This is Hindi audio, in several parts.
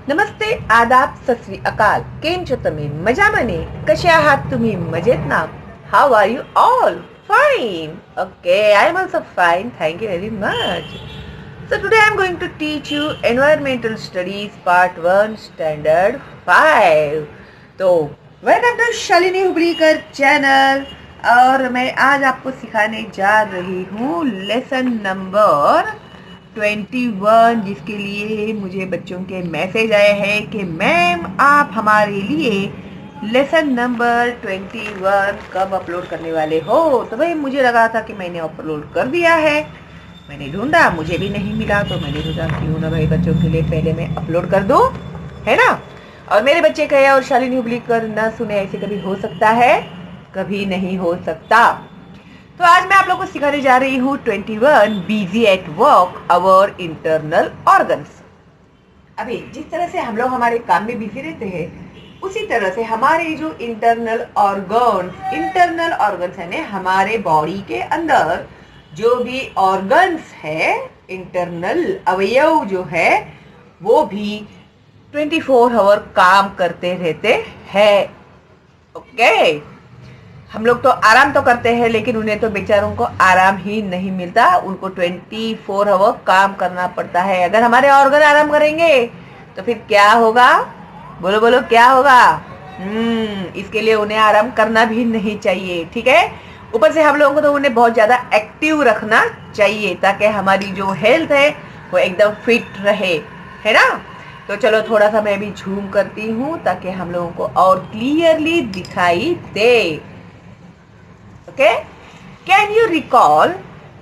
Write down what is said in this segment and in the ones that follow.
नमस्ते, आदाब, सत श्री अकाल. केम छो तुम्ही? मजामध्ये? कसे आहात तुम्ही? मजेत ना? How are you all? Fine. Okay, I am also fine. Thank you very much. So today I am going to teach you Environmental Studies Part 1 Standard 5. तो वेलकम टू शालिनी हुबलीकर चैनल. और मैं आज आपको सिखाने जा रही हूँ लेसन नंबर 21, जिसके लिए मुझे बच्चों के मैसेज आए हैं कि मैम आप हमारे लिए लेसन नंबर 21 कब अपलोड करने वाले हो. तो भाई मुझे लगा था कि मैंने अपलोड कर दिया है. मैंने ढूंढा, मुझे भी नहीं मिला, तो मैंने सोचा क्यों ना भाई बच्चों के लिए पहले मैं अपलोड कर दूं, है ना. और मेरे बच्चे कहे और शालिनी हुबलीकर ना सुने, ऐसे कभी हो सकता है? कभी नहीं हो सकता. तो आज मैं आप लोगों को सिखाने जा रही हूँ 21 busy at work our internal organs. अभी जिस तरह से हम लोग हमारे काम में बिजी रहते हैं, उसी तरह से हमारे जो इंटरनल ऑर्गन्स है ना, हमारे बॉडी के अंदर जो भी ऑर्गन्स है, इंटरनल अवयव जो है, वो भी 24 आवर काम करते रहते हैं. ओके. हम लोग तो आराम तो करते हैं, लेकिन उन्हें तो बेचारों को आराम ही नहीं मिलता. उनको 24 आवर काम करना पड़ता है. अगर हमारे ऑर्गन आराम करेंगे तो फिर क्या होगा? बोलो बोलो, क्या होगा? इसके लिए उन्हें आराम करना भी नहीं चाहिए. ठीक है. ऊपर से हम लोगों को तो उन्हें बहुत ज्यादा एक्टिव रखना चाहिए, ताकि हमारी जो हेल्थ है वो एकदम फिट रहे, है ना. तो चलो थोड़ा सा मैं भी झूम करती हूँ ताकि हम लोगों को और क्लियरली दिखाई दे. Okay? Can you recall?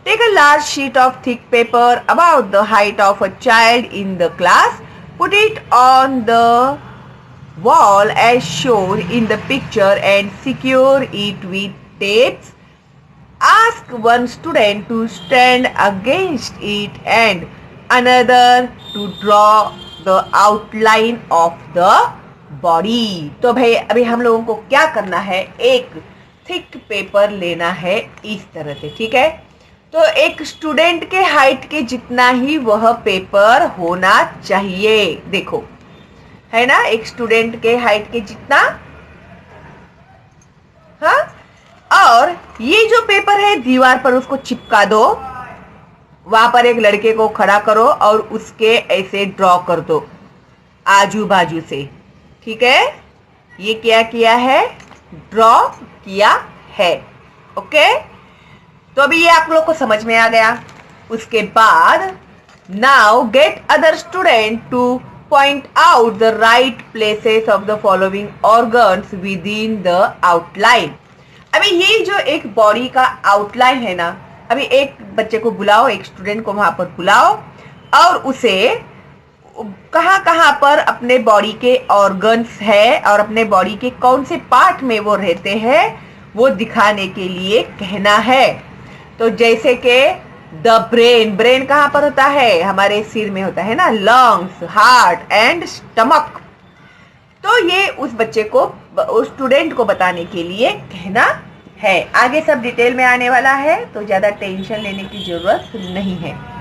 Take a large sheet of thick paper about the height of a child in the class. Put it on the wall as shown in the picture and secure it with tapes. Ask one student to stand against it and another to draw the outline of the body. तो भाई अभी हम लोगों को क्या करना है? एक थिक पेपर लेना है इस तरह से. ठीक है. तो एक स्टूडेंट के हाइट के जितना ही वह पेपर होना चाहिए. देखो, है ना, एक स्टूडेंट के हाइट के जितना. हाँ. और ये जो पेपर है दीवार पर उसको चिपका दो. वहां पर एक लड़के को खड़ा करो और उसके ऐसे ड्रॉ कर दो आजू बाजू से. ठीक है. ये क्या किया है? ड्रॉ किया है. ओके. तो अभी ये आप लोग को समझ में आ गया. उसके बाद now get other student two point out the right places of the following organs with in the outline. अभी ये जो एक बॉडी का आउटलाइन है ना, अभी एक बच्चे को बुलाओ, एक स्टूडेंट को वहां पर बुलाओ और उसे कहाँ पर अपने बॉडी के ऑर्गन्स है और अपने बॉडी के कौन से पार्ट में वो रहते हैं वो दिखाने के लिए कहना है. तो जैसे कि द ब्रेन कहाँ पर होता है? हमारे सिर में होता है ना. Lungs, heart and stomach. तो ये उस बच्चे को, उस स्टूडेंट को बताने के लिए कहना है. आगे सब डिटेल में आने वाला है, तो ज्यादा टेंशन लेने की जरूरत नहीं है.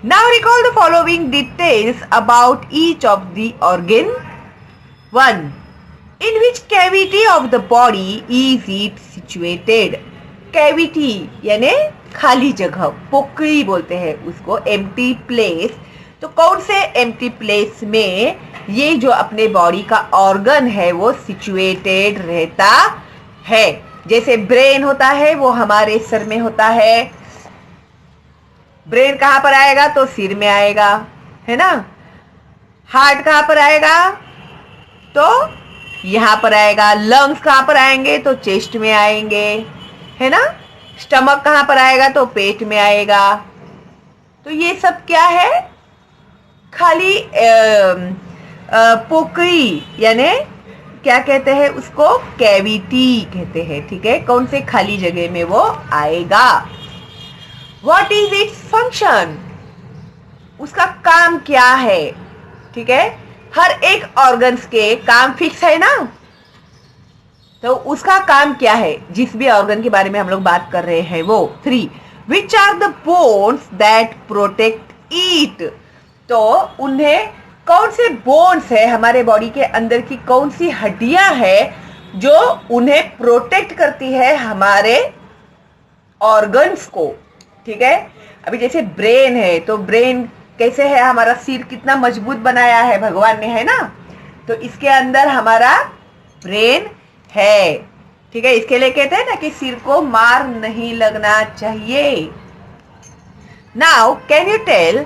Now recall the following details about each of the organ. 1. In which cavity of the body is it situated? Cavity यानी खाली जगह, पोकड़ी बोलते हैं उसको, empty place. तो कौन से empty place में ये जो अपने बॉडी का ऑर्गन है वो situated रहता है? जैसे ब्रेन होता है वो हमारे सर में होता है. ब्रेन कहाँ पर आएगा? तो सिर में आएगा, है ना. हार्ट कहाँ पर आएगा? तो यहाँ पर आएगा. लंग्स कहाँ पर आएंगे? तो चेस्ट में आएंगे, है ना. स्टमक कहाँ पर आएगा? तो पेट में आएगा. तो ये सब क्या है? खाली पोकड़ी, यानी क्या कहते हैं उसको? कैविटी कहते हैं. ठीक है. कौन से खाली जगह में वो आएगा. What is its function? उसका काम क्या है? ठीक है. हर एक ऑर्गन्स के काम फिक्स है ना. तो उसका काम क्या है? जिस भी ऑर्गन के बारे में हम लोग बात कर रहे हैं वो. 3. Which are the bones that protect it? तो उन्हें कौन से बोन्स है हमारे बॉडी के अंदर की, कौन सी हड्डियां है जो उन्हें प्रोटेक्ट करती है हमारे ऑर्गन्स को। ठीक है, अभी जैसे ब्रेन है, तो ब्रेन कैसे है, हमारा सिर कितना मजबूत बनाया है भगवान ने, है ना। तो इसके अंदर हमारा ब्रेन है। ठीक है, इसके लिए कहते हैं ना कि सिर को मार नहीं लगना चाहिए। Now can you tell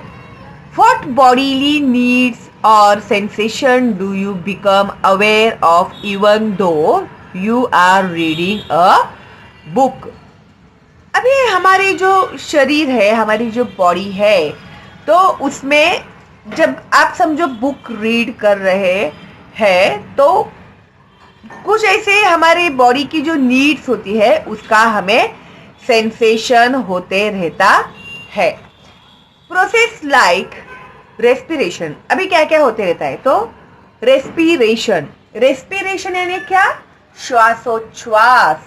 what bodily needs or sensation do you become aware of even though you are reading a book? अभी हमारी जो शरीर है, हमारी जो बॉडी है, तो उसमें जब आप समझो बुक रीड कर रहे हैं तो कुछ ऐसे हमारी बॉडी की जो नीड्स होती है उसका हमें सेंसेशन होते रहता है। प्रोसेस लाइक रेस्पिरेशन, अभी क्या क्या होते रहता है, तो रेस्पिरेशन, रेस्पिरेशन यानी क्या, श्वासोच्छ्वास,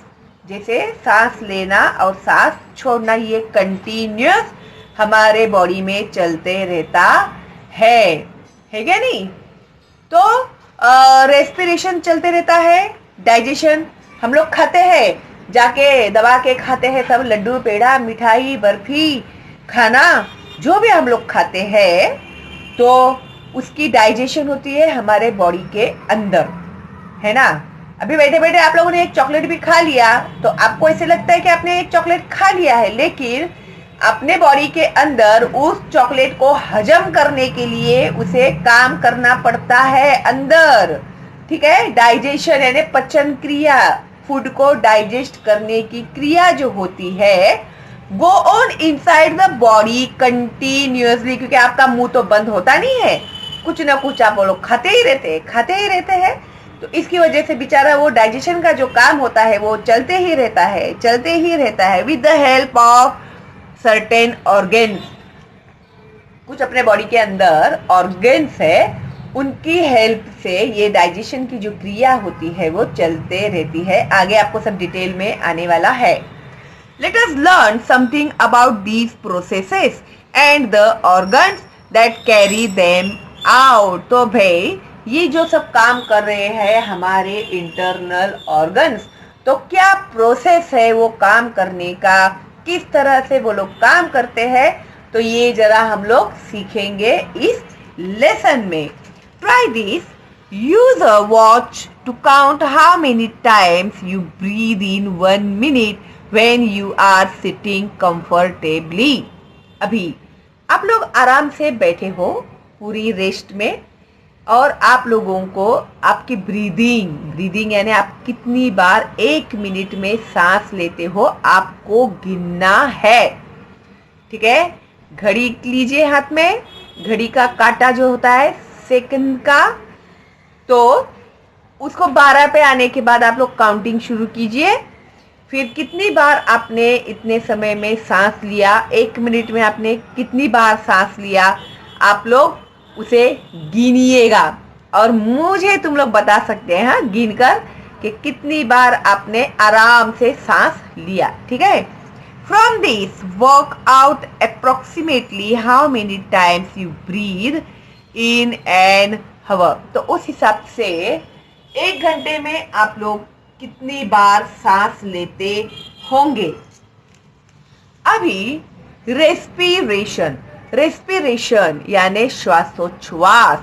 जैसे सांस लेना और सांस छोड़ना, ये कंटिन्यूस हमारे बॉडी में चलते रहता है क्या नहीं। तो रेस्पिरेशन चलते रहता है। डाइजेशन, हम लोग खाते हैं, जाके दबा के खाते हैं सब, लड्डू पेड़ा मिठाई बर्फी खाना जो भी हम लोग खाते हैं, तो उसकी डाइजेशन होती है हमारे बॉडी के अंदर, है ना। अभी बैठे बैठे आप लोगों ने एक चॉकलेट भी खा लिया, तो आपको ऐसे लगता है कि आपने एक चॉकलेट खा लिया है, लेकिन अपने बॉडी के अंदर उस चॉकलेट को हजम करने के लिए उसे काम करना पड़ता है अंदर। ठीक है, डाइजेशन यानी पचन क्रिया, फूड को डाइजेस्ट करने की क्रिया जो होती है go on inside the body continuously, क्योंकि आपका मुंह तो बंद होता नहीं है, कुछ ना कुछ आप लोग खाते ही रहते हैं। तो इसकी वजह से बेचारा वो डाइजेशन का जो काम होता है वो चलते ही रहता है with the help of certain organs. कुछ अपने बॉडी के अंदर ऑर्गन्स है, उनकी हेल्प से ये डाइजेशन की जो क्रिया होती है वो चलते रहती है। आगे आपको सब डिटेल में आने वाला है। Let us learn something about these processes and the organs that carry them out. तो भाई ये जो सब काम कर रहे हैं हमारे इंटरनल ऑर्गन्स, तो क्या प्रोसेस है वो काम करने का, किस तरह से वो लोग काम करते हैं, तो ये जरा हम लोग सीखेंगे इस लेसन में। Try this. Use a watch to count how many times you breathe in 1 minute when you are sitting comfortably. अभी आप लोग आराम से बैठे हो पूरी रेस्ट में, और आप लोगों को आपकी ब्रीदिंग यानी आप कितनी बार 1 मिनट में सांस लेते हो आपको गिनना है। ठीक है, घड़ी लीजिए हाथ में, घड़ी का कांटा जो होता है सेकंड का, तो उसको 12 पे आने के बाद आप लोग काउंटिंग शुरू कीजिए। फिर कितनी बार आपने इतने समय में सांस लिया, 1 मिनट में आपने कितनी बार सांस लिया, आप लोग उसे गिनिएगा और मुझे तुम लोग बता सकते हैं, हाँ, गिनकर कि कितनी बार आपने आराम से सांस लिया। ठीक है, from this work out approximately how many times you breathe in an hour. तो उस हिसाब से 1 घंटे में आप लोग कितनी बार सांस लेते होंगे। अभी रेस्पिरेशन यानी श्वासोच्छ्वास,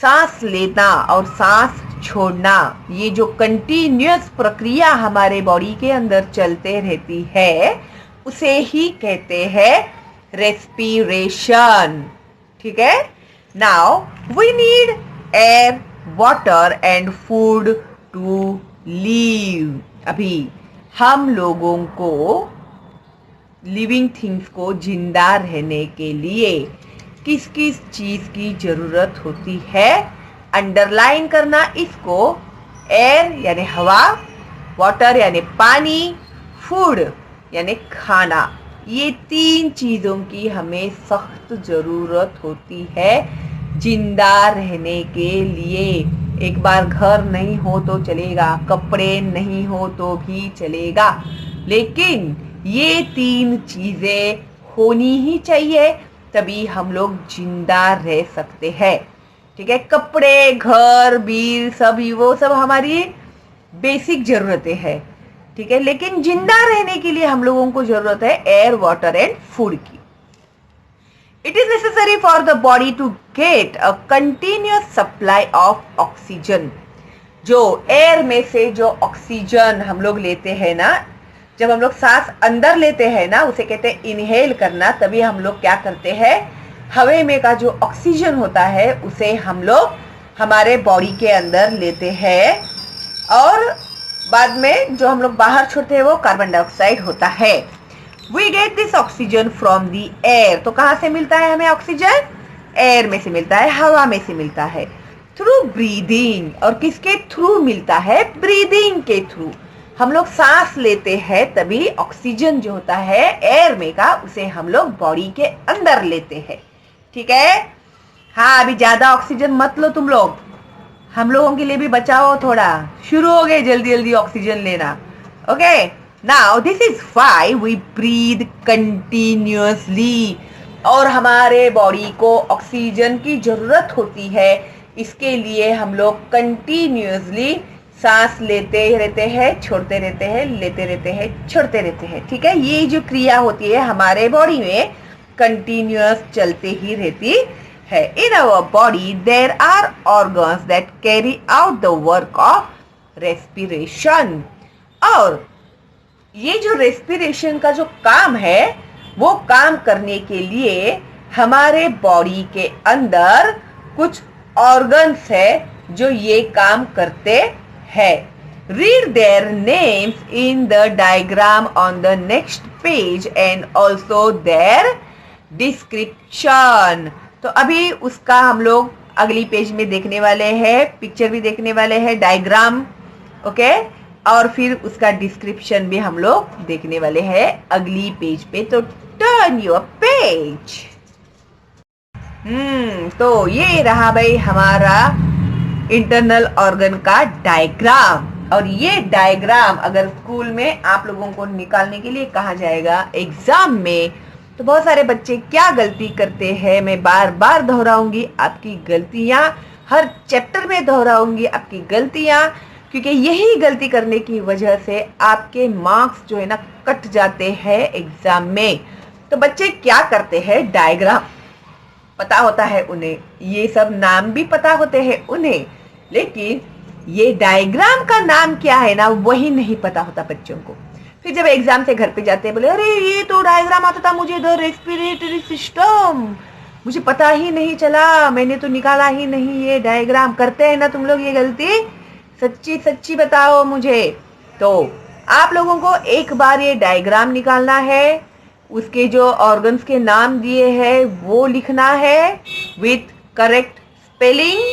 सांस लेना और सांस छोड़ना, ये जो कंटिन्यूअस प्रक्रिया हमारे बॉडी के अंदर चलते रहती है उसे ही कहते हैं रेस्पिरेशन। ठीक है, now we need air, water and food to live. अभी हम लोगों को लिविंग थिंग्स को जिंदा रहने के लिए किस किस चीज की जरूरत होती है, अंडरलाइन करना इसको। एयर यानी हवा, वाटर यानी पानी, फूड यानी खाना, ये 3 चीजों की हमें सख्त जरूरत होती है जिंदा रहने के लिए। एक बार घर नहीं हो तो चलेगा, कपड़े नहीं हो तो भी चलेगा, लेकिन ये 3 चीजें होनी ही चाहिए, तभी हम लोग जिंदा रह सकते हैं। ठीक है, कपड़े, घर, बिल, सब वो सब हमारी बेसिक जरूरतें हैं, ठीक है। लेकिन जिंदा रहने के लिए हम लोगों को जरूरत है एयर, वाटर एंड फूड की। It is necessary for the body to get a continuous supply of oxygen. जो एयर में से जो ऑक्सीजन हम लोग लेते हैं ना, जब हम लोग सांस अंदर लेते हैं ना, उसे कहते हैं इनहेल करना। तभी हम लोग क्या करते हैं, हवा में का जो ऑक्सीजन होता है उसे हम लोग हमारे बॉडी के अंदर लेते हैं, और बाद में जो हम लोग बाहर छोड़ते हैं वो कार्बन डाइऑक्साइड होता है। We get this oxygen from the air. तो कहाँ से मिलता है हमें ऑक्सीजन? एयर में से मिलता है, हवा में से मिलता है, थ्रू ब्रीदिंग। और किसके थ्रू मिलता है? ब्रीदिंग के थ्रू। हम लोग सांस लेते हैं तभी ऑक्सीजन जो होता है एयर में का, उसे हम लोग बॉडी के अंदर लेते हैं, ठीक है। हाँ, अभी ज्यादा ऑक्सीजन मत लो तुम लोग, हम लोगों के लिए भी बचाओ थोड़ा। शुरू हो गए जल्दी जल्दी ऑक्सीजन लेना, okay. Now this is why we breathe continuously. और हमारे बॉडी को ऑक्सीजन की जरूरत होती है, इसके लिए हम लोग कंटिन्यूअसली सांस लेते रहते हैं, छोड़ते रहते हैं, लेते रहते हैं, छोड़ते रहते हैं, ठीक है। ये जो क्रिया होती है हमारे बॉडी में कंटिन्यूअस चलते ही रहती है। In our body there are organs that carry out the work of respiration. और ये जो रेस्पिरेशन का जो काम है, वो काम करने के लिए हमारे बॉडी के अंदर कुछ ऑर्गन्स है जो ये काम करते हैं। Read their names in the diagram on the next page and also there description. तो अभी उसका हम लोग अगली पेज में देखने वाले हैं, पिक्चर भी देखने वाले हैं, डायग्राम, ओके। और फिर उसका डिस्क्रिप्शन भी हम लोग देखने वाले हैं अगली पेज पे। तो टर्न योर पेज। तो ये रहा भाई हमारा इंटरनल ऑर्गन का डायग्राम। और ये डायग्राम अगर स्कूल में आप लोगों को निकालने के लिए कहा जाएगा एग्जाम में, तो बहुत सारे बच्चे क्या गलती करते हैं, मैं बार बार दोहराऊंगी आपकी गलतियां, हर चैप्टर में दोहराऊंगी आपकी गलतियां, क्योंकि यही गलती करने की वजह से आपके मार्क्स जो है ना कट जाते हैं एग्जाम में। तो बच्चे क्या करते हैं, डायग्राम पता होता है उन्हें, ये सब नाम भी पता होते हैं उन्हें, लेकिन ये डायग्राम का नाम क्या है ना वही नहीं पता होता बच्चों को। फिर जब एग्जाम से घर पे जाते हैं, बोले अरे ये तो डायग्राम आता था मुझे, द रेस्पिरेटरी सिस्टम, मुझे पता ही नहीं चला, मैंने तो निकाला ही नहीं ये डायग्राम। करते हैं ना तुम लोग ये गलती? सच्ची सच्ची बताओ मुझे। तो आप लोगों को एक बार ये डायग्राम निकालना है, उसके जो ऑर्गन्स के नाम दिए हैं वो लिखना है विथ करेक्ट स्पेलिंग।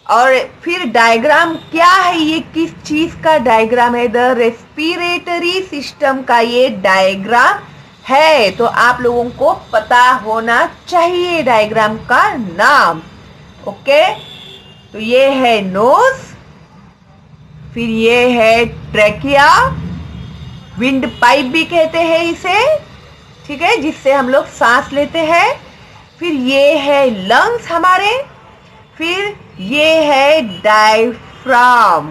और फिर डायग्राम क्या है, ये किस चीज का डायग्राम है? द रेस्पिरेटरी सिस्टम का ये डायग्राम है। तो आप लोगों को पता होना चाहिए डायग्राम का नाम, ओके। तो ये है नोज, फिर ये है ट्रैकिया, विंड पाइप भी कहते हैं इसे, ठीक है, जिससे हम लोग सांस लेते हैं। फिर ये है लंग्स हमारे, फिर ये है डायफ्राम।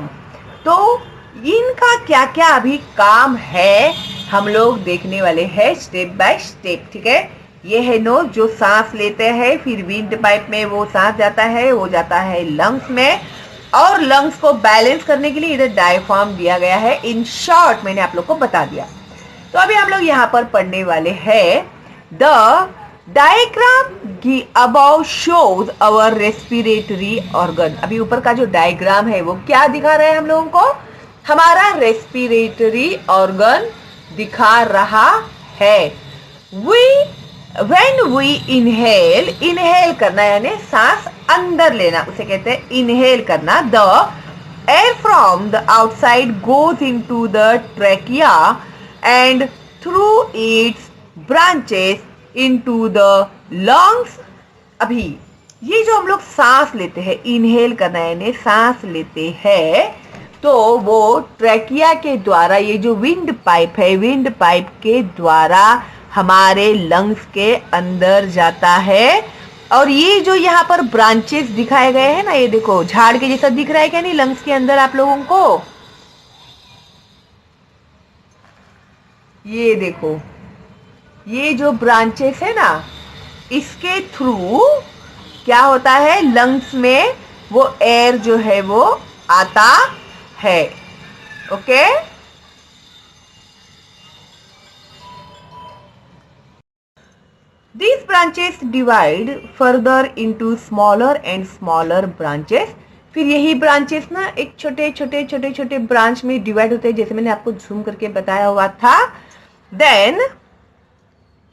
तो इनका क्या क्या अभी काम है हम लोग देखने वाले हैं स्टेप बाय स्टेप, ठीक है। ये है नोज जो सांस लेते हैं, फिर विंड पाइप में वो सांस जाता है, वो जाता है लंग्स में, और लंग्स को बैलेंस करने के लिए इधर डायफ्राम दिया गया है। इन शॉर्ट मैंने आप लोग को बता दिया। तो अभी हम लोग यहाँ पर पढ़ने वाले हैं the diagram above shows our respiratory organ. अभी ऊपर का जो डायग्राम है वो क्या दिखा रहा है हम लोगों को? हमारा रेस्पिरेटरी ऑर्गन दिखा रहा है। व्हेन वी इनहेल, इनहेल करना यानी सांस अंदर लेना, उसे कहते हैं इनहेल करना। The air from the outside goes into the trachea and through its branches into the lungs। अभी ये जो हम लोग सांस लेते हैं, इनहेल करना यानी सांस लेते हैं, तो वो ट्रैकिया के द्वारा, ये जो विंड पाइप है, विंड पाइप के द्वारा हमारे लंग्स के अंदर जाता है, और ये जो यहाँ पर ब्रांचेस दिखाए गए हैं ना, ये देखो झाड़ के जैसा दिख रहा है क्या नहीं लंग्स के अंदर आप लोगों को? ये देखो, ये जो ब्रांचेस है ना, इसके थ्रू क्या होता है, लंग्स में वो एयर जो है वो आता है। Okay, these branches divide further into smaller and smaller branches। फिर यही ब्रांचेस ना एक छोटे छोटे छोटे छोटे ब्रांच में डिवाइड होते हैं, जैसे मैंने आपको झूम करके बताया हुआ था। Then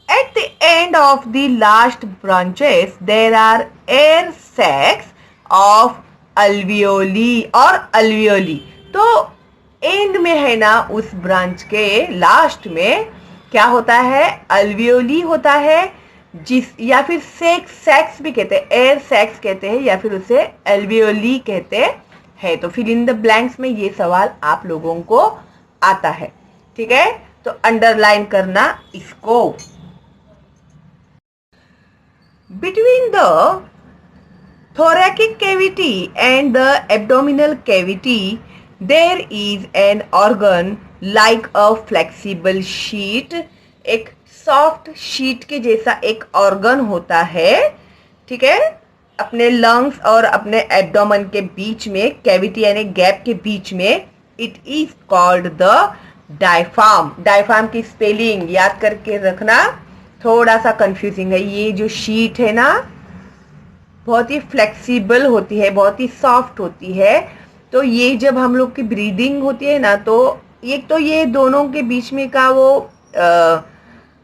at the end of the last branches there are air sacs of alveoli और alveoli। तो एंड में है ना उस ब्रांच के लास्ट में क्या होता है, अल्वियोली होता है, जिस या फिर सैक्स भी कहते हैं, एयर सैक्स कहते हैं या फिर उसे एल्वियोली कहते हैं। तो फिल इन द ब्लैंक्स में ये सवाल आप लोगों को आता है, ठीक है? तो अंडरलाइन करना इसको। Between the thoracic cavity and the abdominal cavity there is an organ like a flexible sheet। एक सॉफ्ट शीट के जैसा एक ऑर्गन होता है, ठीक है, अपने लंग्स और अपने एब्डोमेन के बीच में, कैविटी यानी गैप के बीच में। It is called the diaphragm. Diaphragm की स्पेलिंग याद करके रखना, थोड़ा सा कंफ्यूजिंग है। ये जो शीट है ना बहुत ही फ्लेक्सिबल होती है, बहुत ही सॉफ्ट होती है। तो ये जब हम लोग की ब्रीदिंग होती है ना, तो ये दोनों के बीच में का वो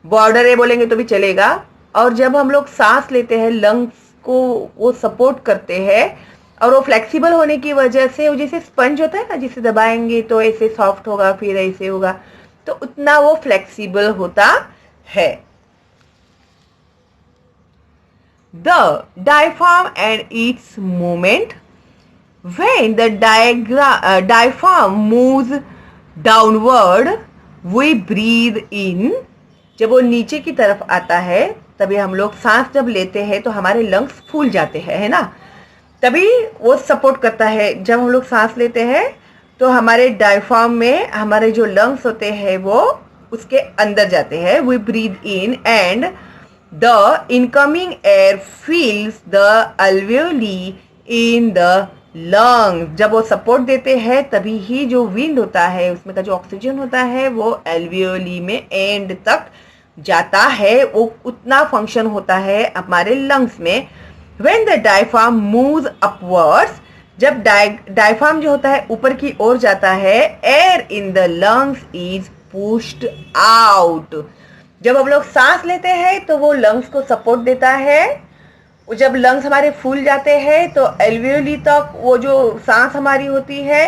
बॉर्डर है बोलेंगे तो भी चलेगा। और जब हम लोग सांस लेते हैं लंग्स को वो सपोर्ट करते हैं, और वो फ्लेक्सिबल होने की वजह से वो जैसे स्पंज होता है ना, जिसे दबाएंगे तो ऐसे सॉफ्ट होगा, फिर ऐसे होगा, तो उतना वो फ्लेक्सिबल होता है। The diaphragm and its movement। When the diaphragm moves downward, we breathe in। जब वो नीचे की तरफ आता है तभी हम लोग सांस जब लेते हैं तो हमारे लंग्स फूल जाते हैं, है ना, तभी वो सपोर्ट करता है। जब हम लोग सांस लेते हैं तो हमारे डायफ्राम में हमारे जो लंग्स होते हैं वो उसके अंदर जाते हैं। We breathe in and the incoming air fills the alveoli in the lungs। जब वो सपोर्ट देते हैं तभी ही जो विंड होता है उसमें का जो ऑक्सीजन होता है वो एल्वियोली में एंड तक जाता है, वो उतना फंक्शन होता है हमारे लंग्स में। When the diaphragm moves upwards, जब डायफ्राम जो होता है ऊपर की ओर जाता है, air in the lungs is pushed out। जब हम लोग सांस लेते हैं तो वो लंग्स को सपोर्ट देता है। जब लंग्स हमारे फूल जाते हैं तो एल्वियोली तक वो जो सांस हमारी होती है,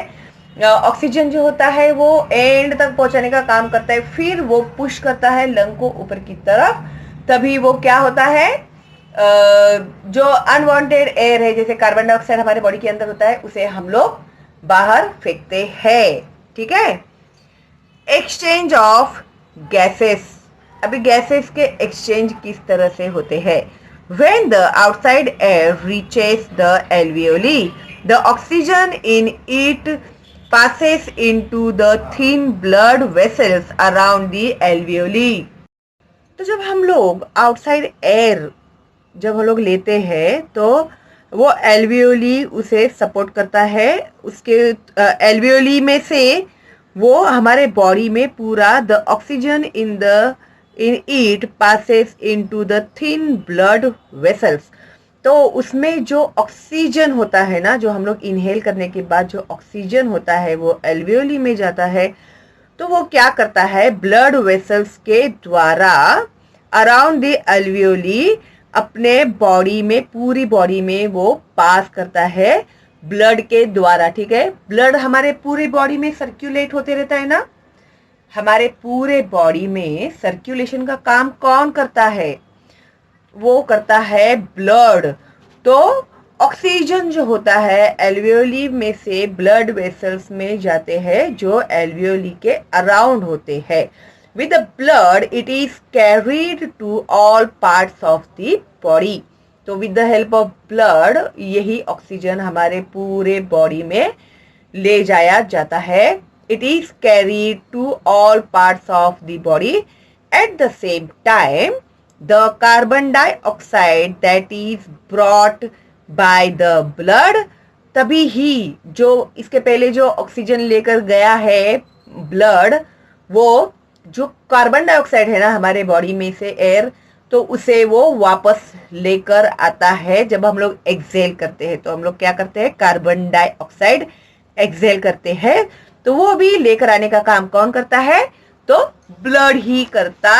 ऑक्सीजन जो होता है वो एंड तक पहुंचाने का काम करता है। फिर वो पुश करता है लंग को ऊपर की तरफ, तभी वो क्या होता है, जो अनवांटेड एयर है जैसे कार्बन डाइऑक्साइड हमारे बॉडी के अंदर होता है उसे हम लोग बाहर फेंकते हैं, ठीक है। Exchange of gases. अभी गैसेस के एक्सचेंज किस तरह से होते हैं? When the outside air reaches the alveoli, the oxygen in it passes into the thin blood vessels around the alveoli। तो जब हम लोग आउटसाइड एयर जब हम लोग लेते हैं तो वो एल्वियोली उसे सपोर्ट करता है। उसके एल्वियोली में से वो हमारे बॉडी में पूरा the oxygen in it passes into the thin blood vessels। तो उसमें जो ऑक्सीजन होता है ना, जो हम लोग इनहेल करने के बाद जो ऑक्सीजन होता है वो एल्वियोली में जाता है। तो वो क्या करता है, ब्लड वेसल्स के द्वारा अराउंड द एल्वियोली अपने बॉडी में, पूरी बॉडी में वो पास करता है ब्लड के द्वारा, ठीक है। ब्लड हमारे पूरी बॉडी में सर्कुलेट होते रहता है ना। हमारे पूरे बॉडी में सर्कुलेशन का काम कौन करता है? वो करता है ब्लड। तो ऑक्सीजन जो होता है एल्वियोली में से ब्लड वेसल्स में जाते हैं जो एल्वियोली के अराउंड होते हैं। With the blood it is carried to all parts of the body. तो with the help of blood यही ऑक्सीजन हमारे पूरे बॉडी में ले जाया जाता है. It is carried to all parts of the body at the same time. The carbon dioxide that is brought by the blood, तभी ही जो इसके पहले जो ऑक्सीजन लेकर गया है ब्लड, वो जो कार्बन डाइऑक्साइड है ना हमारे बॉडी में से एयर, तो उसे वो वापस लेकर आता है. जब हम लोग एक्सेल करते हैं तो हम लोग क्या करते हैं, कार्बन डाइऑक्साइड एक्सेल करते हैं, तो वो भी लेकर आने का काम कौन करता है, तो ब्लड ही करता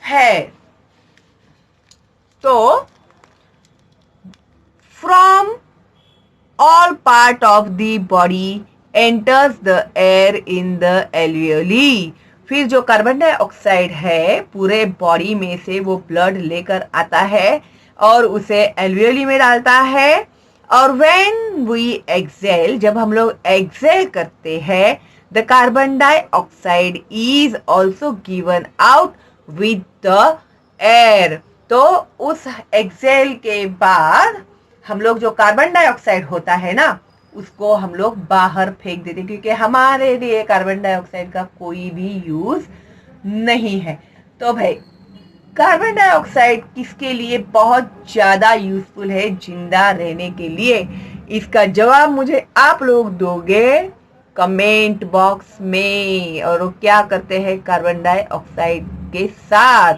है. तो from all part of the body enters the air in the alveoli. फिर जो कार्बन डाइऑक्साइड है पूरे बॉडी में से वो ब्लड लेकर आता है और उसे एल्वियोली में डालता है. और व्हेन वी एक्सेल, जब हम लोग एक्सेल करते हैं, the carbon dioxide is also given out with the air. तो उस एक्सेल के बाद हम लोग जो कार्बन डाइऑक्साइड होता है ना उसको हम लोग बाहर फेंक देते हैं, क्योंकि हमारे लिए कार्बन डाइऑक्साइड का कोई भी यूज नहीं है. तो भाई कार्बन डाइऑक्साइड किसके लिए बहुत ज्यादा यूजफुल है जिंदा रहने के लिए, इसका जवाब मुझे आप लोग दोगे कमेंट बॉक्स में. और वो क्या करते हैं कार्बन डाइऑक्साइड के साथ,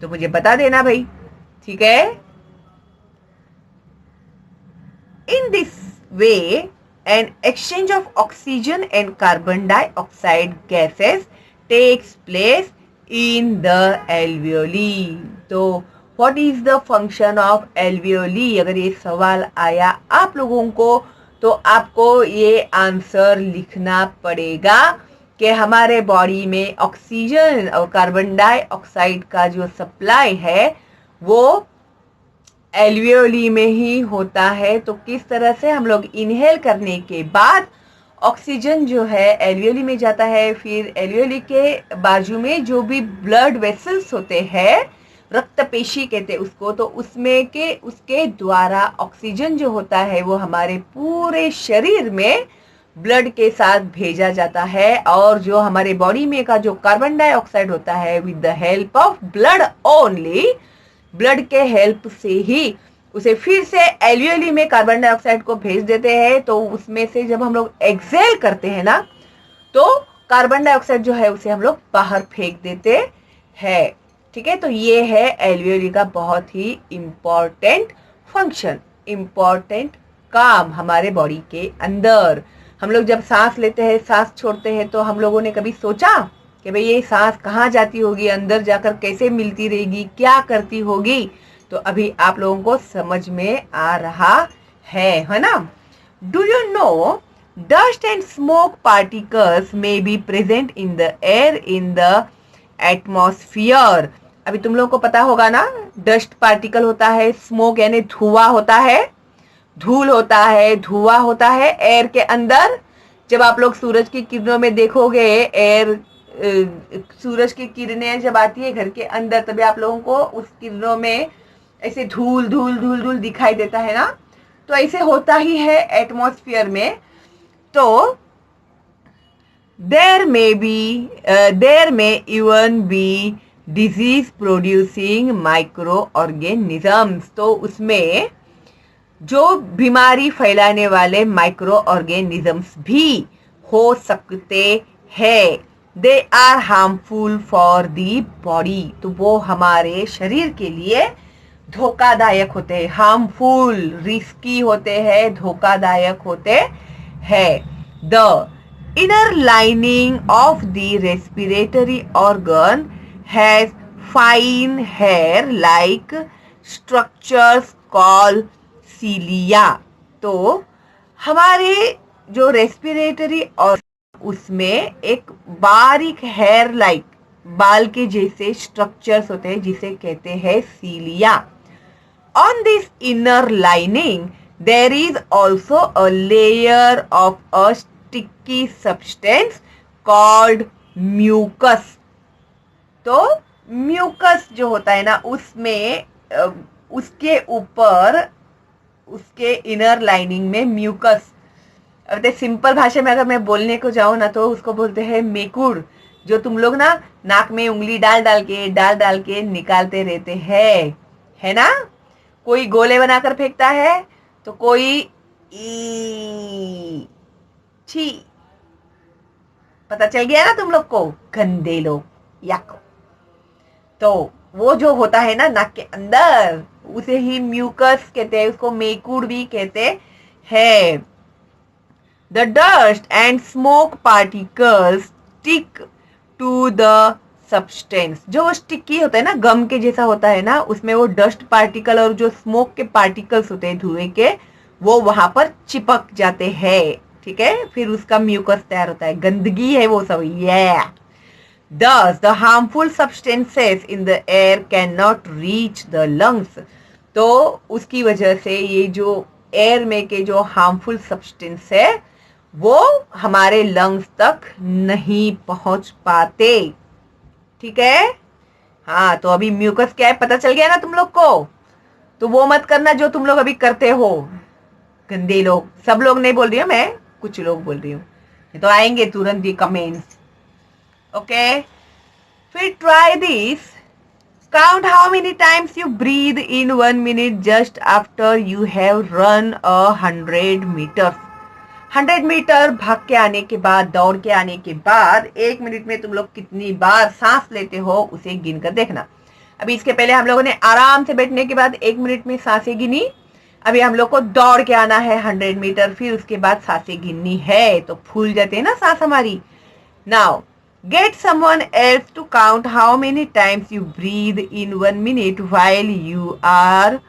तो मुझे बता देना भाई, ठीक है. In this way, an exchange of oxygen and carbon dioxide gases takes place in the alveoli. तो what is the function of alveoli? अगर ये सवाल आया आप लोगों को तो आपको ये आंसर लिखना पड़ेगा कि हमारे बॉडी में ऑक्सीजन और कार्बन डाइऑक्साइड का जो सप्लाई है वो एल्वियोली में ही होता है. तो किस तरह से हम लोग इनहेल करने के बाद ऑक्सीजन जो है एल्वियोली में जाता है, फिर एल्वियोली के बाजू में जो भी ब्लड वेसल्स होते हैं, रक्त पेशी कहते हैं उसको, तो उसमें के उसके द्वारा ऑक्सीजन जो होता है वो हमारे पूरे शरीर में ब्लड के साथ भेजा जाता है. और जो हमारे बॉडी में का जो कार्बन डाइऑक्साइड होता है with the help of blood only, blood के हेल्प से ही उसे फिर से एल्वियोली में कार्बन डाइऑक्साइड को भेज देते हैं. तो उसमें से जब हम लोग एक्सेल करते हैं ना तो कार्बन डाइऑक्साइड जो है उसे हम लोग बाहर फेंक देते हैं. ठीक है, तो ये है एल्वियोली का बहुत ही इम्पोर्टेंट फंक्शन, इम्पोर्टेंट काम हमारे बॉडी के अंदर. हम लोग जब सांस लेते हैं, सांस छोड़ते हैं, तो हम लोगों ने कभी सोचा कि भाई ये सांस कहाँ जाती होगी, अंदर जाकर कैसे मिलती रहेगी, क्या करती होगी? तो अभी आप लोगों को समझ में आ रहा है ना. Do you know dust and smoke particles may be present in the air in the atmosphere. अभी तुम लोगों को पता होगा ना, डस्ट पार्टिकल होता है, स्मोक यानी धुआं होता है, धूल होता है, धुआं होता है एयर के अंदर. जब आप लोग सूरज की किरणों में देखोगे, एयर सूरज की किरणें जब आती है घर के अंदर, तभी आप लोगों को उस किरणों में ऐसे धूल धूल धूल धूल दिखाई देता है ना. तो ऐसे होता ही है एटमॉस्फेयर में. तो there may even be disease producing micro organisms. तो उसमें जो बीमारी फैलाने वाले माइक्रो ऑर्गेनिजम्स भी हो सकते हैं. They are harmful for the body. तो वो हमारे शरीर के लिए धोखादायक होते हैं, हार्मफुल, रिस्की होते हैं, धोखादायक होते हैं. The inner lining of the respiratory organ has fine hair like structures called cilia. तो हमारे जो रेस्पिरेटरी और उसमें एक बारीक हेयर लाइक बाल के जैसे स्ट्रक्चर्स होते हैं जिसे कहते हैं cilia. On this inner lining there is also a layer of a sticky substance called mucus. तो म्यूकस जो होता है ना, उसमें उसके ऊपर उसके इनर लाइनिंग में म्यूकस, अब सिंपल भाषा में अगर मैं बोलने को जाऊं ना तो उसको बोलते हैं मेकुड़, जो तुम लोग ना नाक में उंगली डाल डाल के निकालते रहते हैं, है ना। कोई गोले बनाकर फेंकता है तो कोई ई छी, पता चल गया ना तुम लोग को, गंदे लोग, यक। तो वो जो होता है ना नाक के अंदर, उसे ही म्यूकस कहते हैं, उसको मेकुड़ भी कहते हैं। The dust and smoke particles stick to the substance। जो वो स्टिकी होता है ना, गम के जैसा होता है ना, उसमें वो डस्ट पार्टिकल और जो स्मोक के पार्टिकल्स होते हैं धुएं के, वो वहां पर चिपक जाते हैं, ठीक है। फिर उसका म्यूकस तैयार होता है, गंदगी है वो सब, ये। Thus, the harmful substances in the air cannot reach the lungs। तो उसकी वजह से ये जो एयर में के जो हार्मफुल सब्सटेंस है वो हमारे लंग्स तक नहीं पहुंच पाते, ठीक है। हाँ, तो अभी म्यूकस क्या है पता चल गया ना तुम लोग को। तो वो मत करना जो तुम लोग अभी करते हो, गंदे लोग। सब लोग नहीं बोल रही हूँ मैं, कुछ लोग बोल रही हूँ, तो आएंगे तुरंत ये कमेंट्स, ओके। फिर try this, count how many times you breathe in 1 minute just after you have run 100 meters। 100 metre भाग के आने के बाद, दौड़ के आने के बाद 1 मिनट में तुम लोग कितनी बार सांस लेते हो उसे गिनकर देखना। अभी इसके पहले हम लोगों ने आराम से बैठने के बाद 1 मिनट में सांसें गिनी। अभी हम लोग को दौड़ के आना है 100 मीटर, फिर उसके बाद सांसें गिननी है, तो फूल जाते हैं ना सांस हमारी। Now get someone else to count how many times you breathe in 1 minute while you are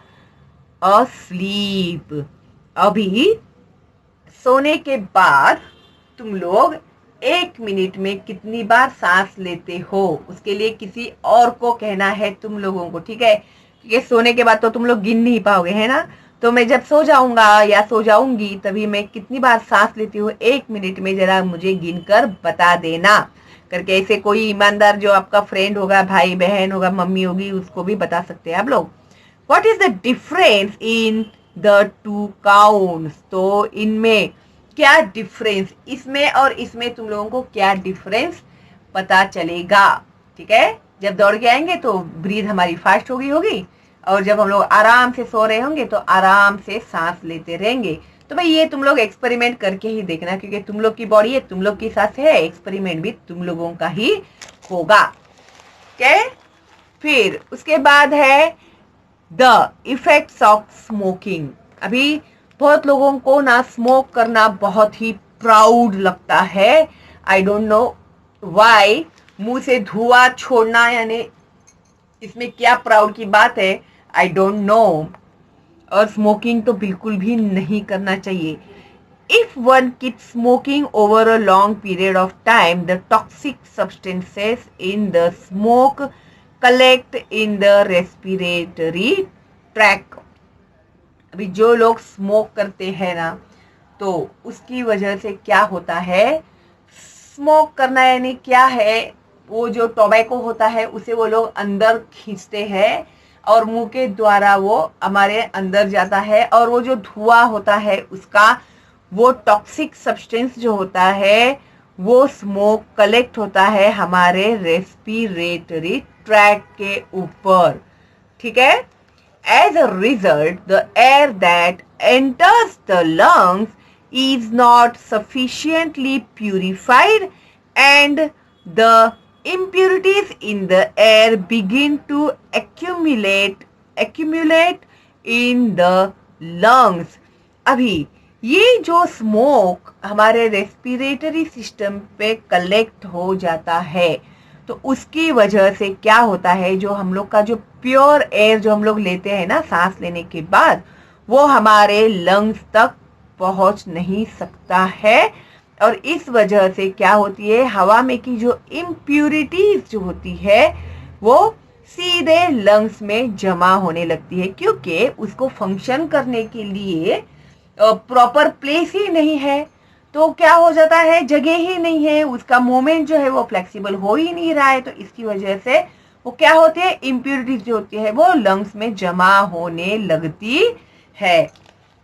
asleep। अभी सोने के बाद तुम लोग 1 मिनट में कितनी बार सांस लेते हो, उसके लिए किसी और को कहना है तुम लोगों को, ठीक है। क्योंकि सोने के बाद तो तुम लोग गिन नहीं पाओगे, है ना। तो मैं जब सो जाऊंगा या सो जाऊंगी तभी मैं कितनी बार सांस लेती हूँ 1 मिनट में, जरा मुझे गिनकर बता देना करके। ऐसे कोई ईमानदार जो आपका फ्रेंड होगा, भाई बहन होगा, मम्मी होगी, उसको भी बता सकते हैं आप लोग। What is the difference in the two counts. तो इनमें क्या डिफरेंस, इसमें और इसमें तुम लोगों को क्या डिफरेंस पता चलेगा, ठीक है। जब दौड़ के आएंगे तो ब्रीथ हमारी फास्ट होगी, और जब हम लोग आराम से सो रहे होंगे तो आराम से सांस लेते रहेंगे। तो भाई ये तुम लोग एक्सपेरिमेंट करके ही देखना, क्योंकि तुम लोग की बॉडी है, तुम लोग की सांस है, एक्सपेरिमेंट भी तुम लोगों का ही होगा, ओके। फिर उसके बाद है द इफेक्ट्स ऑफ स्मोकिंग। अभी बहुत लोगों को ना स्मोक करना बहुत ही प्राउड लगता है, आई डोंट नो व्हाई। मुंह से धुआं छोड़ना यानी इसमें क्या प्राउड की बात है, आई डोंट नो। और स्मोकिंग तो बिल्कुल भी नहीं करना चाहिए। If one keep smoking over a long period of time, the toxic substances in the smoke collect in the respiratory tract. अभी जो लोग स्मोक करते हैं ना, तो उसकी वजह से क्या होता है, स्मोक करना यानी क्या है, वो जो टोबैको होता है उसे वो लोग अंदर खींचते हैं और मुंह के द्वारा वो हमारे अंदर जाता है, और वो जो धुआं होता है उसका वो टॉक्सिक सब्सटेंस जो होता है वो स्मोक कलेक्ट होता है हमारे रेस्पिरेटरी ट्रैक के ऊपर, ठीक है। As a result, the air that enters the lungs is not sufficiently purified and the impurities in the air begin to accumulate in the lungs। अभी ये जो स्मोक हमारे रेस्पिरेटरी सिस्टम पे कलेक्ट हो जाता है, तो उसकी वजह से क्या होता है, जो हम लोग का जो प्योर एयर जो हम लोग लेते हैं ना सांस लेने के बाद, वो हमारे लंग्स तक पहुंच नहीं सकता है। और इस वजह से क्या होती है, हवा में की जो इम्प्यूरिटीज जो होती है वो सीधे लंग्स में जमा होने लगती है, क्योंकि उसको फंक्शन करने के लिए प्रॉपर प्लेस ही नहीं है। तो क्या हो जाता है, जगह ही नहीं है, उसका मूवमेंट जो है वो फ्लेक्सिबल हो ही नहीं रहा है, तो इसकी वजह से वो क्या होती है, इम्प्योरिटीज जो होती है वो लंग्स में जमा होने लगती है।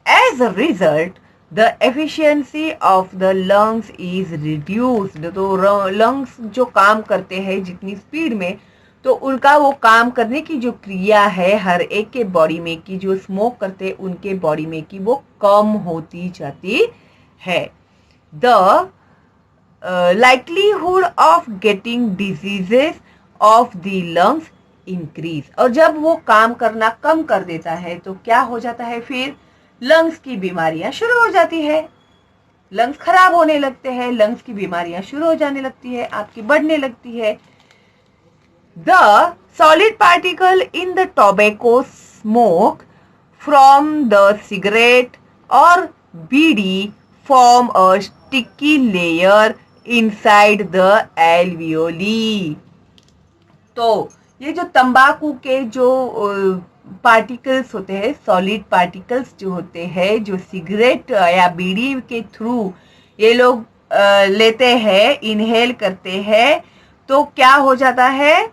As a result the efficiency of the lungs is reduced. तो लंग्स जो काम करते हैं जितनी स्पीड में, तो उनका वो काम करने की जो क्रिया है हर एक के बॉडी में की, जो स्मोक करते हैं उनके बॉडी में की, वो कम होती जाती है। The likelihood of getting diseases of the lungs increase। और जब वो काम करना कम कर देता है तो क्या हो जाता है, फिर लंग्स की बीमारियां शुरू हो जाती है, लंग्स खराब होने लगते हैं, लंग्स की बीमारियां शुरू हो जाने लगती है, आपकी बढ़ने लगती है। The solid particle in the tobacco smoke from the cigarette और बीड़ी form a sticky layer inside the alveoli। तो ये जो तंबाकू के जो पार्टिकल्स होते हैं, सॉलिड पार्टिकल्स जो होते हैं, जो सिगरेट या बीड़ी के थ्रू ये लोग लेते हैं, इनहेल करते हैं, तो क्या हो जाता है,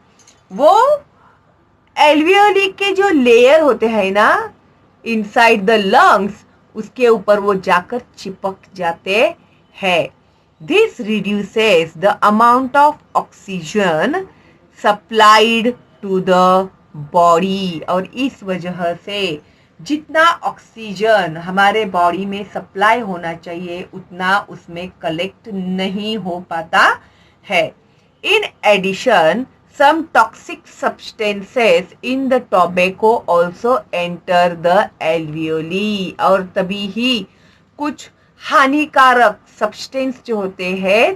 वो एल्वियोली के जो लेयर होते हैं ना इनसाइड द लंग्स, उसके ऊपर वो जाकर चिपक जाते हैं। This reduces the amount of oxygen supplied to the body. और इस वजह से जितना ऑक्सीजन हमारे बॉडी में सप्लाई होना चाहिए उतना उसमें कलेक्ट नहीं हो पाता है। In addition some toxic substances in the tobacco also enter the alveoli। और तभी ही कुछ हानिकारक सब्सटेंस जो होते हैं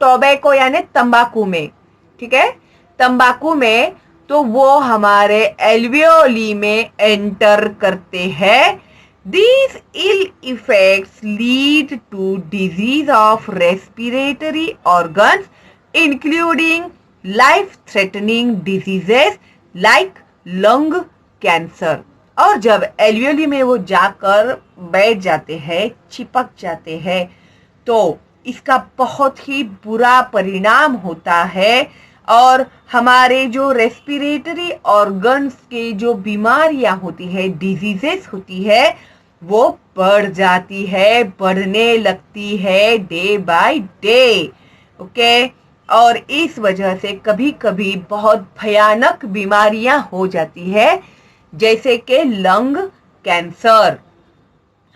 टोबैको यानी तंबाकू में, ठीक है, तंबाकू में, तो वो हमारे एल्वियोली में एंटर करते हैं। These ill effects lead to disease of respiratory organs including life threatening diseases like lung cancer. और जब एल्वियोली में वो जाकर बैठ जाते हैं, चिपक जाते हैं, तो इसका बहुत ही बुरा परिणाम होता है और हमारे जो रेस्पिरेटरी ऑर्गन्स के जो बीमारियां होती है, डिजीजेस होती है, वो बढ़ जाती है, बढ़ने लगती है डे बाय डे। ओके, और इस वजह से कभी कभी बहुत भयानक बीमारियां हो जाती है, जैसे कि लंग कैंसर।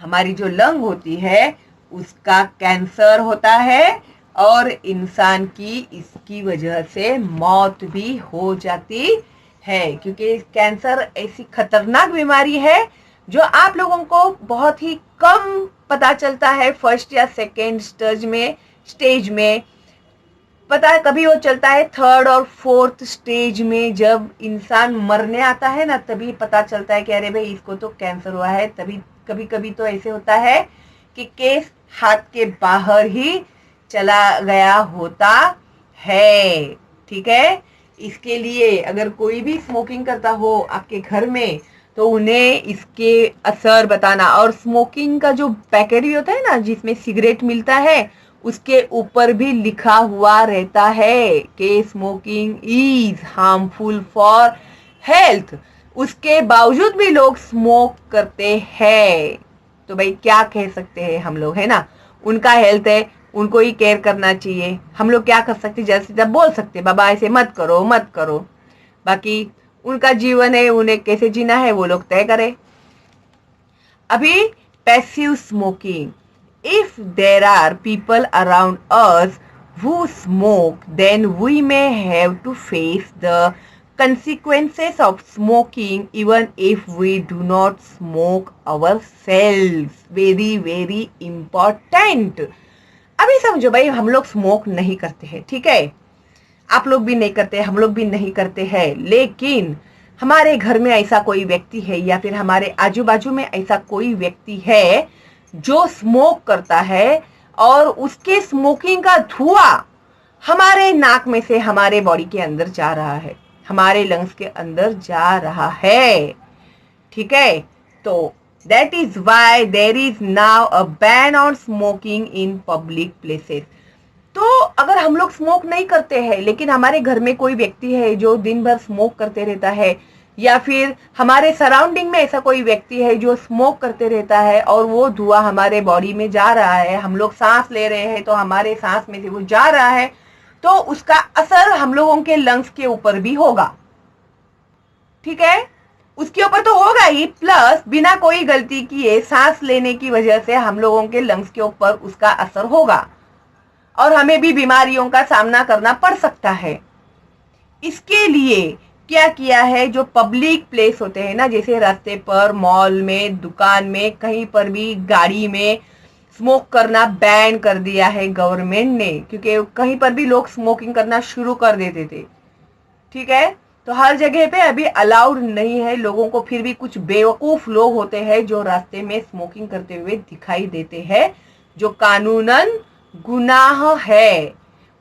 हमारी जो लंग होती है उसका कैंसर होता है और इंसान की इसकी वजह से मौत भी हो जाती है, क्योंकि कैंसर ऐसी खतरनाक बीमारी है जो आप लोगों को बहुत ही कम पता चलता है, फर्स्ट या सेकेंड स्टेज में पता है, कभी वो चलता है थर्ड और फोर्थ स्टेज में, जब इंसान मरने आता है ना तभी पता चलता है कि अरे भाई इसको तो कैंसर हुआ है। तभी कभी कभी तो ऐसे होता है कि केस हाथ के बाहर ही चला गया होता है, ठीक है। इसके लिए अगर कोई भी स्मोकिंग करता हो आपके घर में तो उन्हें इसके असर बताना। और स्मोकिंग का जो पैकेट भी होता है ना जिसमें सिगरेट मिलता है, उसके ऊपर भी लिखा हुआ रहता है कि smoking is harmful for health. उसके बावजूद भी लोग स्मोक करते हैं, तो भाई क्या कह सकते हैं हम लोग, है ना। उनका हेल्थ है, उनको ही केयर करना चाहिए। हम लोग क्या कर सकते, जल्द से जल्द बोल सकते बाबा ऐसे मत करो मत करो, बाकी उनका जीवन है, उन्हें कैसे जीना है वो लोग तय करें। अभी passive smoking, if there are people around us who smoke, then we may have to face the consequences of smoking even if we do not smoke ourselves। very very important। अभी समझो भाई, हम लोग स्मोक नहीं करते हैं, ठीक है, आप लोग भी नहीं करते, हम लोग भी नहीं करते हैं, लेकिन हमारे घर में ऐसा कोई व्यक्ति है या फिर हमारे आजू बाजू में ऐसा कोई व्यक्ति है जो स्मोक करता है और उसके स्मोकिंग का धुआं हमारे नाक में से हमारे बॉडी के अंदर जा रहा है, हमारे लंग्स के अंदर जा रहा है, ठीक है। तो that is why there is now a ban on smoking in public places. तो अगर हम लोग स्मोक नहीं करते हैं लेकिन हमारे घर में कोई व्यक्ति है जो दिन भर स्मोक करते रहता है, या फिर हमारे सराउंडिंग में ऐसा कोई व्यक्ति है जो स्मोक करते रहता है और वो धुआं हमारे बॉडी में जा रहा है, हम लोग सांस ले रहे हैं तो हमारे सांस में से वो जा रहा है, तो उसका असर हम लोगों के लंग्स के ऊपर भी होगा। ठीक है, उसके ऊपर तो होगा ही, प्लस बिना कोई गलती किए सांस लेने की वजह से हम लोगों के लंग्स के ऊपर उसका असर होगा और हमें भी बीमारियों का सामना करना पड़ सकता है। इसके लिए क्या किया है, जो पब्लिक प्लेस होते हैं ना, जैसे रास्ते पर, मॉल में, दुकान में, कहीं पर भी गाड़ी में स्मोक करना बैन कर दिया है गवर्नमेंट ने, क्योंकि कहीं पर भी लोग स्मोकिंग करना शुरू कर देते थे। ठीक है, तो हर जगह पे अभी अलाउड नहीं है लोगों को। फिर भी कुछ बेवकूफ लोग होते हैं जो रास्ते में स्मोकिंग करते हुए दिखाई देते हैं, जो कानूनन गुनाह है,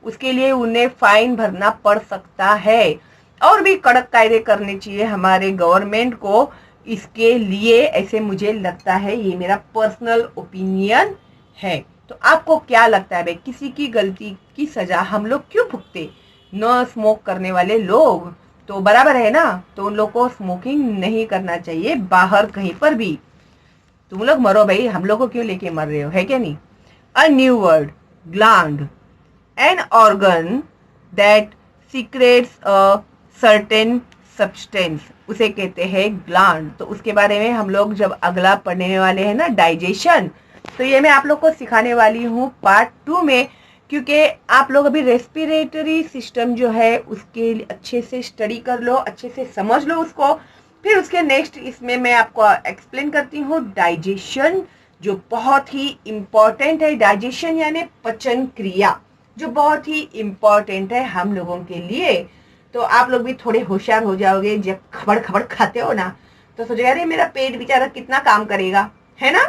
उसके लिए उन्हें फाइन भरना पड़ सकता है। और भी कड़क कायदे करने चाहिए हमारे गवर्नमेंट को इसके लिए, ऐसे मुझे लगता है। ये मेरा पर्सनल ओपिनियन है। तो आपको क्या लगता है भाई, किसी की गलती की सजा हम लोग क्यों भुगते? न स्मोक करने वाले लोग तो बराबर है ना, तो उन लोग को स्मोकिंग नहीं करना चाहिए बाहर कहीं पर भी। तुम लोग मरो भाई, हम लोग को क्यों लेके मर रहे हो, है क्या नहीं? A new word, gland, an organ that secrets a certain substance, उसे कहते हैं ग्लैंड। तो उसके बारे में हम लोग जब अगला पढ़ने वाले हैं ना, डाइजेशन, तो ये मैं आप लोग को सिखाने वाली हूँ पार्ट 2 में, क्योंकि आप लोग अभी रेस्पिरेटरी सिस्टम जो है उसके अच्छे से स्टडी कर लो, अच्छे से समझ लो उसको। फिर उसके नेक्स्ट इसमें मैं आपको एक्सप्लेन करती हूँ डाइजेशन, जो बहुत ही इम्पोर्टेंट है। डाइजेशन यानी पचन क्रिया, जो बहुत ही इम्पोर्टेंट है हम लोगों के लिए। तो आप लोग भी थोड़े होशियार हो जाओगे। जब खबड़ खबड़ खाते हो ना, तो सोचेगा अरे मेरा पेट बेचारा कितना काम करेगा, है ना?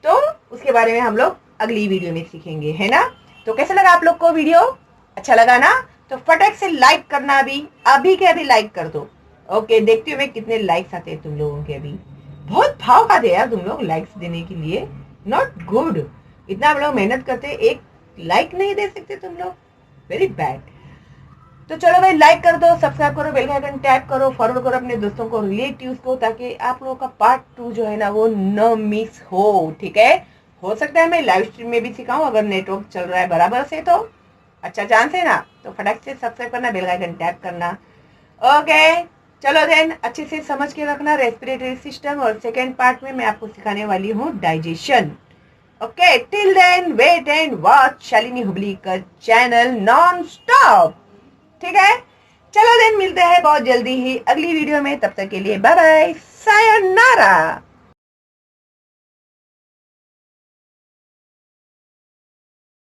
तो उसके बारे में हम लोग अगली वीडियो में सीखेंगे, है ना? तो कैसा लगा आप लोग को वीडियो? अच्छा लगा ना? तो फटाक से लाइक करना, अभी के अभी लाइक कर दो। ओके, देखती हूँ मैं कितने लाइक्स आते हैं तुम लोगों के। अभी बहुत भाव खाते यार तुम लोग लाइक्स देने के लिए, नॉट गुड। इतना हम लोग मेहनत करते, एक लाइक नहीं दे सकते तुम लोग, वेरी बैड। तो चलो भाई, लाइक कर दो, सब्सक्राइब करो, बेल आइकन टैप करो, फॉरवर्ड करो अपने दोस्तों को, रिलेटिव्स को, ताकि आप लोगों का पार्ट 2 जो है ना वो न मिस हो। ठीक है, हो सकता है मैं लाइव स्ट्रीम में भी सिखाऊं अगर नेटवर्क चल रहा है बराबर से, तो अच्छा चांस है ना। तो फटाक से सब्सक्राइब करना, बेल आइकन टैप करना। ओके, चलो देन, अच्छे से समझ के रखना रेस्पिरेटरी सिस्टम, और सेकेंड पार्ट में मैं आपको सिखाने वाली हूँ digestion. Okay, till then wait and watch Shalini Hubli का चैनल नॉन स्टॉप। ठीक है, चलो देन, मिलते हैं बहुत जल्दी ही अगली वीडियो में। तब तक के लिए बाय बाय, सायोनारा।